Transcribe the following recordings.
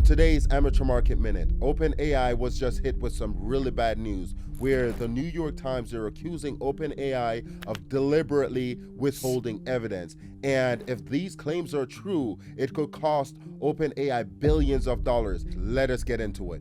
today's Amateur Market Minute, OpenAI was just hit with some really bad news where the New York Times are accusing OpenAI of deliberately withholding evidence. And if these claims are true, it could cost OpenAI billions of dollars. Let us get into it.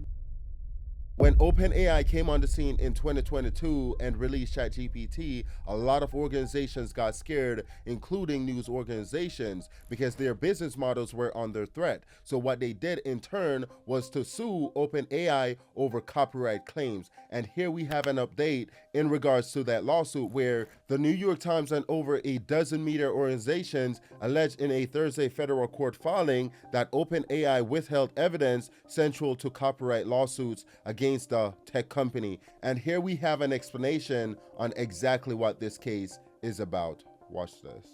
When OpenAI came on the scene in 2022 and released ChatGPT, a lot of organizations got scared, including news organizations, because their business models were under threat. So what they did in turn was to sue OpenAI over copyright claims. And here we have an update in regards to that lawsuit where the New York Times and over a dozen media organizations alleged in a Thursday federal court filing that OpenAI withheld evidence central to copyright lawsuits against the tech company. And here we have an explanation on exactly what this case is about. Watch this.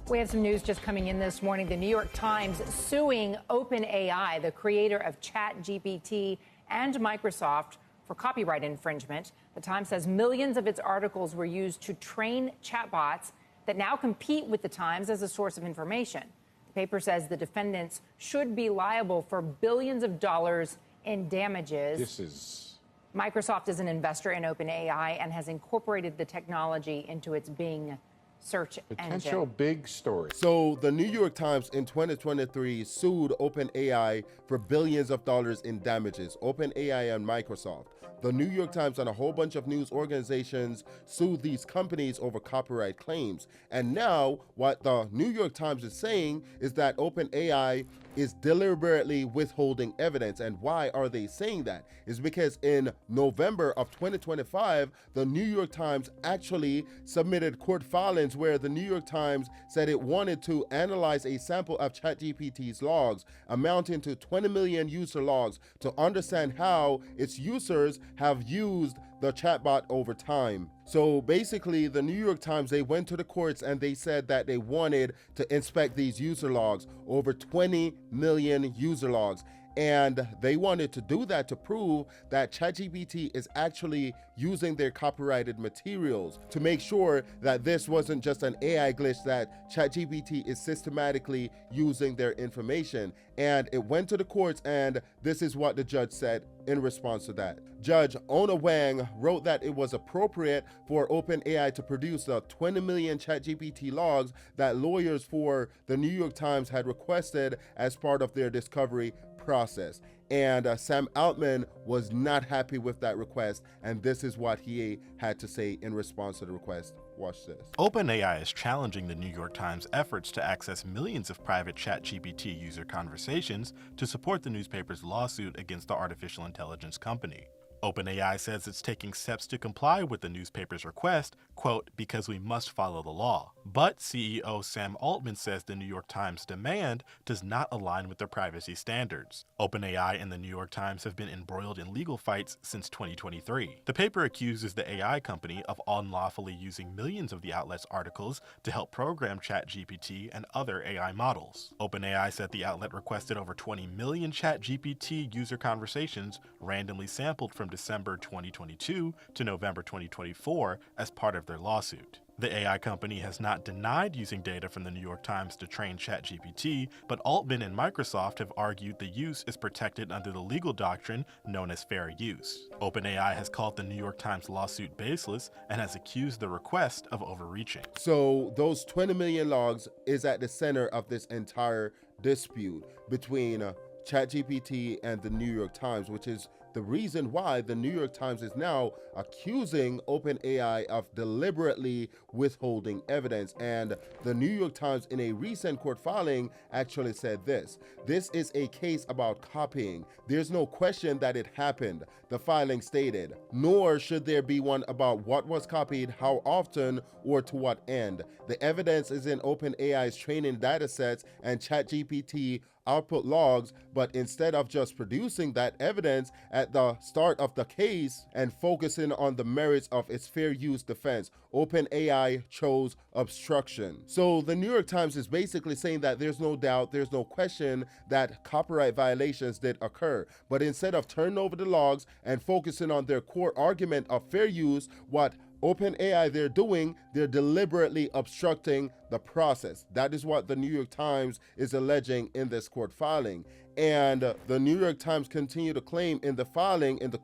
We have some news just coming in this morning. The New York Times suing OpenAI, the creator of ChatGPT, and Microsoft for copyright infringement. The Times says millions of its articles were used to train chatbots that now compete with the Times as a source of information. The paper says the defendants should be liable for billions of dollars in damages. Microsoft is an investor in OpenAI and has incorporated the technology into its Bing search Potential engine. big story. So the New York Times in 2023 sued OpenAI for billions of dollars in damages, OpenAI and Microsoft. The New York Times and a whole bunch of news organizations sued these companies over copyright claims. And now what the New York Times is saying is that OpenAI is deliberately withholding evidence. And why are they saying that? Is because in November of 2025, the New York Times actually submitted court filings where the New York Times said it wanted to analyze a sample of ChatGPT's logs amounting to 20 million user logs to understand how its users have used the chatbot over time. So basically, the New York Times, they went to the courts and they said that they wanted to inspect these user logs, over 20 million user logs. And they wanted to do that to prove that ChatGPT is actually using their copyrighted materials to make sure that this wasn't just an AI glitch, that ChatGPT is systematically using their information. And it went to the courts, and this is what the judge said in response to that. Judge Ona Wang wrote that it was appropriate for OpenAI to produce the 20 million ChatGPT logs that lawyers for the New York Times had requested as part of their discovery process. And Sam Altman was not happy with that request, and this is what he had to say in response to the request. Watch this. OpenAI is challenging the New York Times' efforts to access millions of private ChatGPT user conversations to support the newspaper's lawsuit against the artificial intelligence company. OpenAI says it's taking steps to comply with the newspaper's request, quote, because we must follow the law. But CEO Sam Altman says the New York Times' demand does not align with their privacy standards. OpenAI and the New York Times have been embroiled in legal fights since 2023. The paper accuses the AI company of unlawfully using millions of the outlet's articles to help program ChatGPT and other AI models. OpenAI said the outlet requested over 20 million ChatGPT user conversations randomly sampled from December 2022 to November 2024 as part of their lawsuit. The AI company has not denied using data from the New York Times to train ChatGPT, but Altman and Microsoft have argued the use is protected under the legal doctrine known as fair use. OpenAI has called the New York Times lawsuit baseless and has accused the request of overreaching. So those 20 million logs is at the center of this entire dispute between ChatGPT and the New York Times, which is the reason why the New York Times is now accusing OpenAI of deliberately withholding evidence. And the New York Times in a recent court filing actually said this: "This is a case about copying. There's no question that it happened," the filing stated, "nor should there be one about what was copied, how often, or to what end. The evidence is in OpenAI's training datasets and ChatGPT output logs, but instead of just producing that evidence at the start of the case and focusing on the merits of its fair use defense, OpenAI chose obstruction." So the New York Times is basically saying that there's no doubt, there's no question that copyright violations did occur. But instead of turning over the logs and focusing on their core argument of fair use, what OpenAI, they're deliberately obstructing the process. That is what the New York Times is alleging in this court filing. And the New York Times continue to claim in the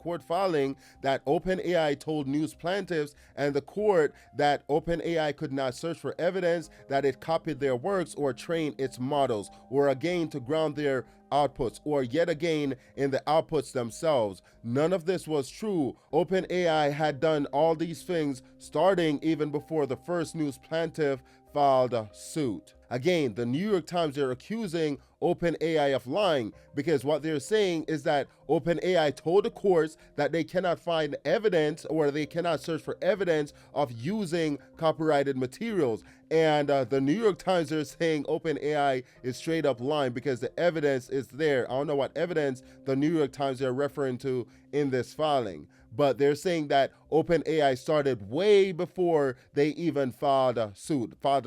court filing, that OpenAI told news plaintiffs and the court that OpenAI could not search for evidence that it copied their works or train its models, or again to ground their outputs, or yet again in the outputs themselves. None of this was true. OpenAI had done all these things starting even before the first news plaintiff filed a suit. Again, the New York Times, they're accusing OpenAI of lying, because what they're saying is that OpenAI told the courts that they cannot find evidence, or they cannot search for evidence of using copyrighted materials. And the New York Times are saying OpenAI is straight up lying because the evidence is there. I don't know what evidence the New York Times are referring to in this filing, but they're saying that OpenAI started way before they even filed a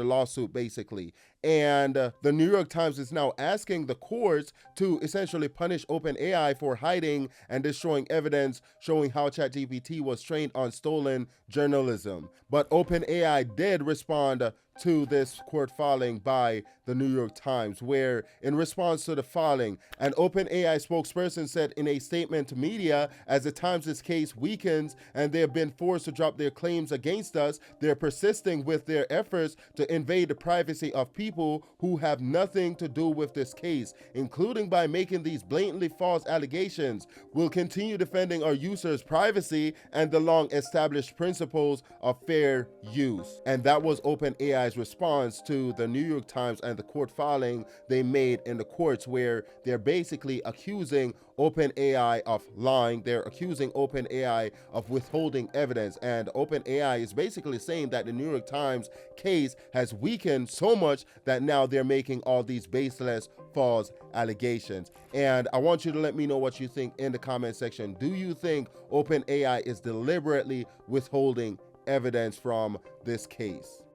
lawsuit basically. And the New York Times is now asking the courts to essentially punish OpenAI for hiding and destroying evidence showing how ChatGPT was trained on stolen journalism. But OpenAI did respond to this court filing by the New York Times, where in response to the filing, an OpenAI spokesperson said in a statement to media, as the Times' case weakens and they have been forced to drop their claims against us, they're persisting with their efforts to invade the privacy of people who have nothing to do with this case, including by making these blatantly false allegations. We'll continue defending our users' privacy and the long-established principles of fair use. And that was OpenAI's response to the New York Times and the court filing they made in the courts, where they're basically accusing OpenAI of lying. They're accusing OpenAI of withholding evidence, and OpenAI is basically saying that the New York Times case has weakened so much that now they're making all these baseless, false allegations. And I want you to let me know what you think in the comment section. Do you think OpenAI is deliberately withholding evidence from this case?